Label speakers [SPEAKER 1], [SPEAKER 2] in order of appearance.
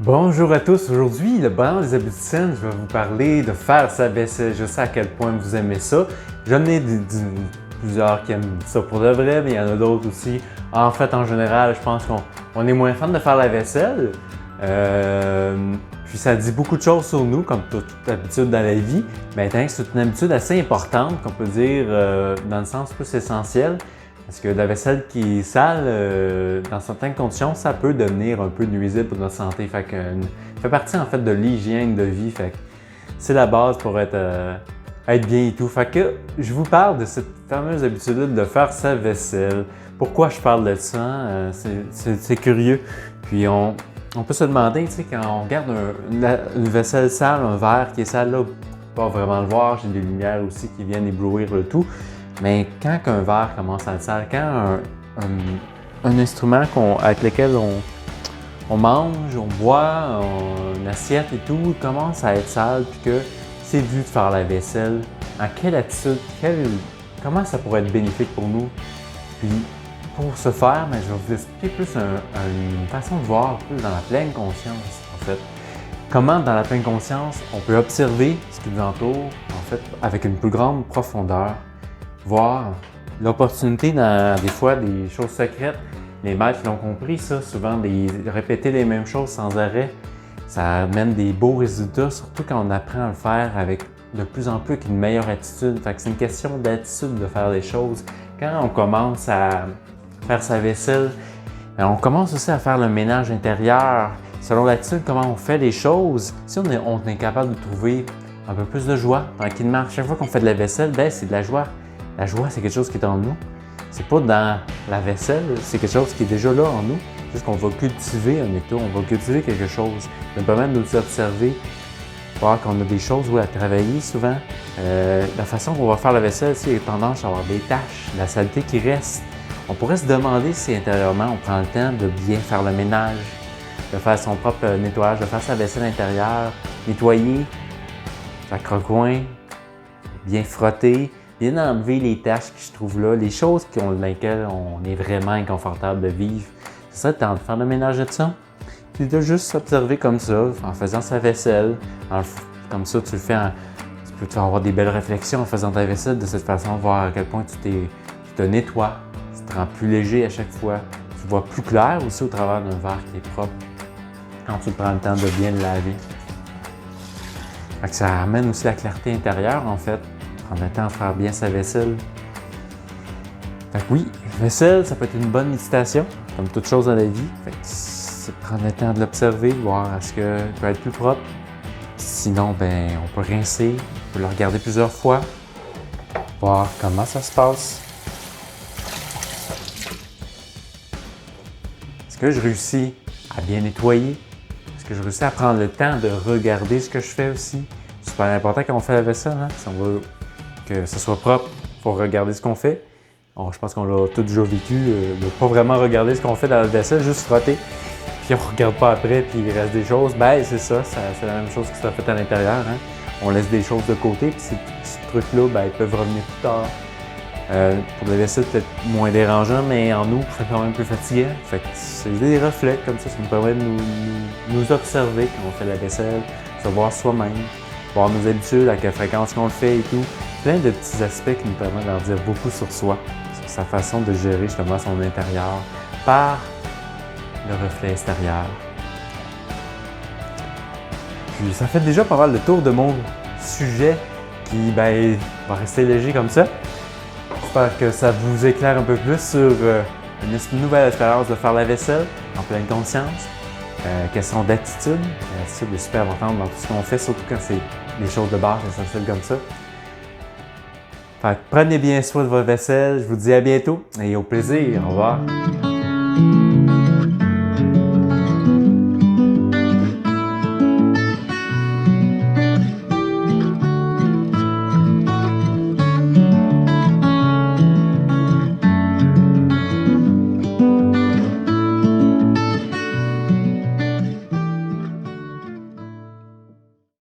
[SPEAKER 1] Bonjour à tous, aujourd'hui, le bonheur des habitudes saines, je vais vous parler de faire sa vaisselle. Je sais à quel point vous aimez ça. J'en ai plusieurs qui aiment ça pour de vrai, mais il y en a d'autres aussi. En fait, en général, je pense qu'on est moins fan de faire la vaisselle. Puis ça dit beaucoup de choses sur nous, comme toute habitude dans la vie. Mais c'est une habitude assez importante, qu'on peut dire dans le sens plus essentiel. Parce que la vaisselle qui est sale, dans certaines conditions, ça peut devenir un peu nuisible pour notre santé. Ça fait partie en fait de l'hygiène de vie. C'est la base pour être bien et tout. Fait que je vous parle de cette fameuse habitude de faire sa vaisselle. Pourquoi je parle de ça? C'est curieux. Puis on peut se demander, tu sais, quand on regarde une vaisselle sale, un verre qui est sale, là, pas vraiment le voir, j'ai des lumières aussi qui viennent éblouir le tout. Mais quand un verre commence à être sale, quand un instrument avec lequel on mange, on boit, une assiette et tout, commence à être sale, puis que c'est dû de faire la vaisselle, en quelle attitude, comment ça pourrait être bénéfique pour nous? Puis pour ce faire, je vais vous expliquer plus une façon de voir plus dans la pleine conscience, en fait. Comment, dans la pleine conscience, on peut observer ce qui nous entoure, en fait, avec une plus grande profondeur. Voir l'opportunité dans des fois des choses secrètes. Les maîtres l'ont compris, ça, souvent répéter les mêmes choses sans arrêt, ça amène des beaux résultats, surtout quand on apprend à le faire avec de plus en plus avec une meilleure attitude. Fait que c'est une question d'attitude de faire les choses. Quand on commence à faire sa vaisselle, on commence aussi à faire le ménage intérieur. Selon l'attitude, comment on fait les choses, si on est capable de trouver un peu plus de joie, tranquillement. Chaque fois qu'on fait de la vaisselle, c'est de la joie. La joie, c'est quelque chose qui est en nous. C'est pas dans la vaisselle, c'est quelque chose qui est déjà là en nous. C'est juste qu'on va cultiver un état, on va cultiver quelque chose. Ça nous permet de nous observer, voir qu'on a des choses à travailler souvent. La façon qu'on va faire la vaisselle, il y a tendance à avoir des taches, de la saleté qui reste. On pourrait se demander si intérieurement on prend le temps de bien faire le ménage, de faire son propre nettoyage, de faire sa vaisselle intérieure, nettoyer sa croque-coin, bien frotter. Bien enlever les taches qui se trouvent là, les choses dans lesquelles on est vraiment inconfortable de vivre. C'est ça le temps de faire le ménage de ça. Puis de juste s'observer comme ça, en faisant sa vaisselle. Comme ça, tu peux te faire avoir des belles réflexions en faisant ta vaisselle de cette façon, voir à quel point tu te nettoies, tu te rends plus léger à chaque fois. Tu vois plus clair aussi au travers d'un verre qui est propre quand tu prends le temps de bien le laver. Fait que ça amène aussi la clarté intérieure en fait. Prendre le temps de faire bien sa vaisselle. Fait que oui, vaisselle, ça peut être une bonne méditation, comme toute chose dans la vie. Fait que c'est prendre le temps de l'observer, voir est-ce qu'il peut être plus propre. Sinon, on peut rincer, on peut le regarder plusieurs fois, voir comment ça se passe. Est-ce que je réussis à bien nettoyer? Est-ce que je réussis à prendre le temps de regarder ce que je fais aussi? C'est super important quand on fait la vaisselle, hein? Si on veut que ce soit propre, il faut regarder ce qu'on fait. Je pense qu'on l'a tous déjà vécu, de ne pas vraiment regarder ce qu'on fait dans la vaisselle, juste frotter. Puis on ne regarde pas après, puis il reste des choses. C'est ça, c'est la même chose qui sera faite à l'intérieur. Hein? On laisse des choses de côté, puis ces trucs-là, ils peuvent revenir plus tard. Pour la vaisselle, peut-être moins dérangeant, mais en nous, c'est quand même plus fatigant. Fait que c'est des reflets comme ça nous permet de nous observer quand on fait la vaisselle, se voir soi-même, voir nos habitudes, à quelle fréquence qu'on le fait et tout. Plein de petits aspects qui nous permettent d'en dire beaucoup sur soi, sur sa façon de gérer justement son intérieur par le reflet extérieur. Puis ça fait déjà pas mal le tour de mon sujet qui va rester léger comme ça. J'espère que ça vous éclaire un peu plus sur une nouvelle expérience de faire la vaisselle en pleine conscience. Question d'attitude. L'attitude est super importante dans tout ce qu'on fait, surtout quand c'est des choses de base essentielles comme ça. Prenez bien soin de votre vaisselle. Je vous dis à bientôt et au plaisir. Au revoir.